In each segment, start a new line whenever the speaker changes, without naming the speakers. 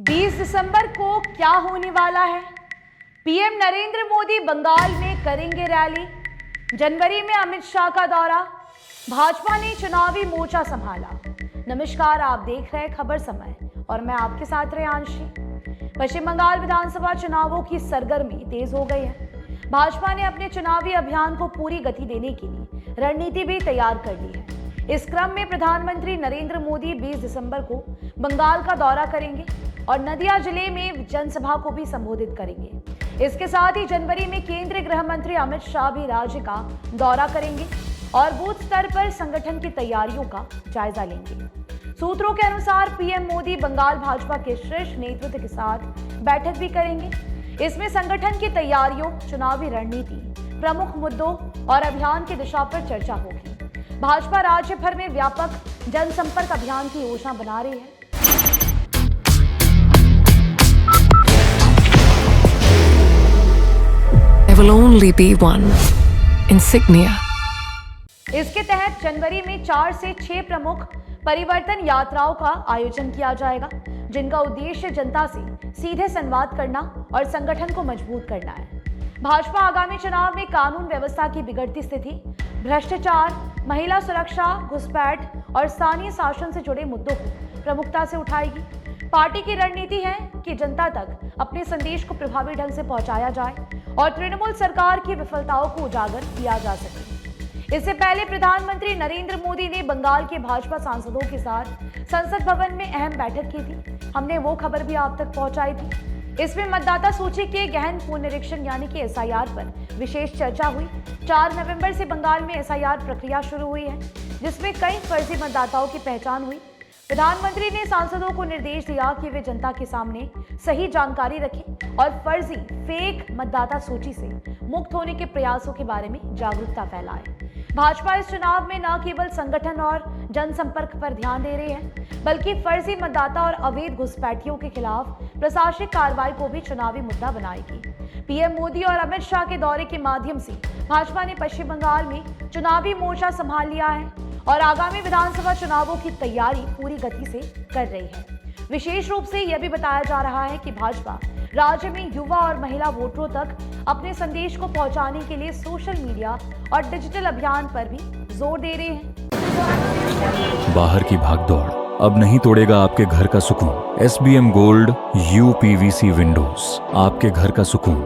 20 दिसंबर को क्या होने वाला है? पीएम नरेंद्र मोदी बंगाल में करेंगे रैली। जनवरी में अमित शाह का दौरा। भाजपा ने चुनावी मोर्चा संभाला। नमस्कार, आप देख रहे हैं खबर समय और मैं आपके साथ रेयांशी। पश्चिम बंगाल विधानसभा चुनावों की सरगर्मी तेज हो गई है। भाजपा ने अपने चुनावी अभियान को पूरी गति देने के लिए रणनीति भी तैयार कर ली है। इस क्रम में प्रधानमंत्री नरेंद्र मोदी 20 दिसंबर को बंगाल का दौरा करेंगे और नदिया जिले में जनसभा को भी संबोधित करेंगे। इसके साथ ही जनवरी में केंद्रीय गृह मंत्री अमित शाह भी राज्य का दौरा करेंगे और बूथ स्तर पर संगठन की तैयारियों का जायजा लेंगे। सूत्रों के अनुसार पीएम मोदी बंगाल भाजपा के शीर्ष नेतृत्व के साथ बैठक भी करेंगे। इसमें संगठन की तैयारियों, चुनावी रणनीति, प्रमुख मुद्दों और अभियान की दिशा पर चर्चा होगी। भाजपा राज्य भर में व्यापक जनसंपर्क अभियान की योजना बना रही है।
There will only be one insignia.
इसके तहत जनवरी में 4 से 6 प्रमुख परिवर्तन यात्राओं का आयोजन किया जाएगा, जिनका उद्देश्य जनता से सीधे संवाद करना और संगठन को मजबूत करना है। भाजपा आगामी चुनाव में कानून व्यवस्था की बिगड़ती स्थिति, भ्रष्टाचार, महिला सुरक्षा, घुसपैठ और स्थानीय शासन से जुड़े मुद्दों को प्रमुखता से उठाएगी। पार्टी की रणनीति है कि जनता तक अपने संदेश को प्रभावी ढंग से पहुंचाया जाए और तृणमूल सरकार की विफलताओं को उजागर किया जा सके। इससे पहले प्रधानमंत्री नरेंद्र मोदी ने बंगाल के भाजपा सांसदों के साथ संसद भवन में अहम बैठक की थी। हमने वो खबर भी आप तक पहुंचाई थी। इसमें मतदाता सूची के गहन पुनरीक्षण यानी कि एसआईआर पर विशेष चर्चा हुई। 4 नवंबर से बंगाल में एसआईआर प्रक्रिया शुरू हुई है, जिसमें कई फर्जी मतदाताओं की पहचान हुई। प्रधानमंत्री ने सांसदों को निर्देश दिया कि वे जनता के सामने सही जानकारी रखें और फर्जी फेक मतदाता सूची से मुक्त होने के प्रयासों के बारे में जागरूकता फैलाएं। भाजपा इस चुनाव में न केवल संगठन और जनसंपर्क पर ध्यान दे रही है, बल्कि फर्जी मतदाता और अवैध घुसपैठियों के खिलाफ प्रशासनिक कार्रवाई को भी चुनावी मुद्दा बनाएगी। पीएम मोदी और अमित शाह के दौरे के माध्यम से भाजपा ने पश्चिम बंगाल में चुनावी मोर्चा संभाल लिया है और आगामी विधानसभा चुनावों की तैयारी पूरी गति से कर रही है। विशेष रूप से यह भी बताया जा रहा है कि भाजपा राज्य में युवा और महिला वोटरों तक अपने संदेश को पहुंचाने के लिए सोशल मीडिया और डिजिटल अभियान पर भी जोर दे रहे हैं।
बाहर की भागदौड़ अब नहीं तोड़ेगा आपके घर का सुकून। SBM गोल्ड UPVC विंडोज, आपके घर का सुकून।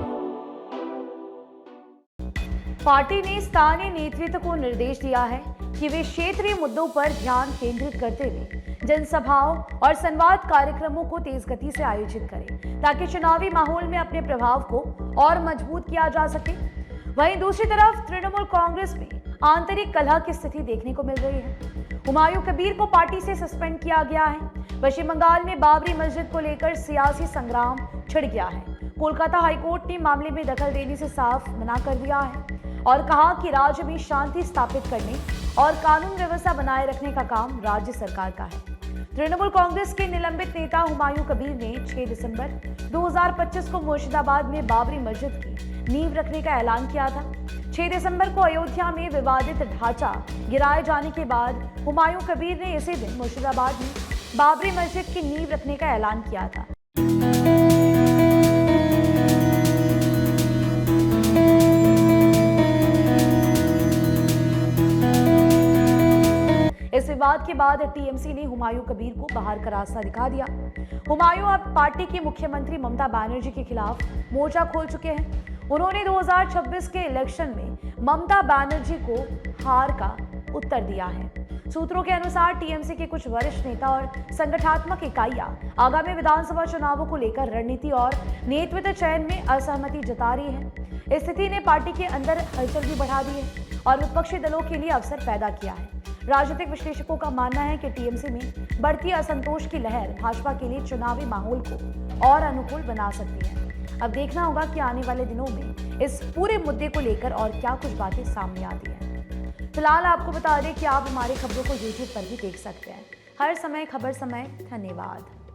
पार्टी ने स्थानीय नेतृत्व को निर्देश दिया है कि वे क्षेत्रीय मुद्दों पर ध्यान केंद्रित करते हुए जनसभाओं और संवाद कार्यक्रमों को तेज गति से आयोजित करें, ताकि चुनावी माहौल में अपने प्रभाव को और मजबूत किया जा सके। वहीं दूसरी तरफ तृणमूल कांग्रेस में आंतरिक कलह की स्थिति देखने को मिल रही है। हुमायूं कबीर को पार्टी से सस्पेंड किया गया है। पश्चिम बंगाल में बाबरी मस्जिद को लेकर सियासी संग्राम छिड़ गया है। कोलकाता हाईकोर्ट ने मामले में दखल देने से साफ मना कर दिया है और कहा कि राज्य में शांति स्थापित करने और कानून व्यवस्था बनाए रखने का काम राज्य सरकार का है। तृणमूल कांग्रेस के निलंबित नेता हुमायूं कबीर ने 6 दिसंबर 2025 को मुर्शिदाबाद में बाबरी मस्जिद की नींव रखने का ऐलान किया था। 6 दिसंबर को अयोध्या में विवादित ढांचा गिराए जाने के बाद हुमायूं कबीर ने इसी दिन मुर्शिदाबाद में बाबरी मस्जिद की नींव रखने का ऐलान किया था। इस विवाद के बाद टीएमसी ने हुमायूं कबीर को बाहर का रास्ता दिखा दिया। हुमायूं अब पार्टी की मुख्यमंत्री ममता बनर्जी के खिलाफ मोर्चा खोल चुके हैं। उन्होंने 2026 के इलेक्शन में ममता बनर्जी को हार का उत्तर दिया है। सूत्रों के अनुसार टीएमसी के कुछ वरिष्ठ नेता और संगठनात्मक इकाइयां आगामी विधानसभा चुनावों को लेकर रणनीति और नेतृत्व चयन में असहमति जता रही है। इस स्थिति ने पार्टी के अंदर हलचल भी बढ़ा दी है और विपक्षी दलों के लिए अवसर पैदा किया है। राजनीतिक विश्लेषकों का मानना है कि टीएमसी में बढ़ती असंतोष की लहर भाजपा के लिए चुनावी माहौल को और अनुकूल बना सकती है। अब देखना होगा कि आने वाले दिनों में इस पूरे मुद्दे को लेकर और क्या कुछ बातें सामने आती हैं। फिलहाल आपको बता दें कि आप हमारी खबरों को YouTube पर भी देख सकते हैं। हर समय खबर समय। धन्यवाद।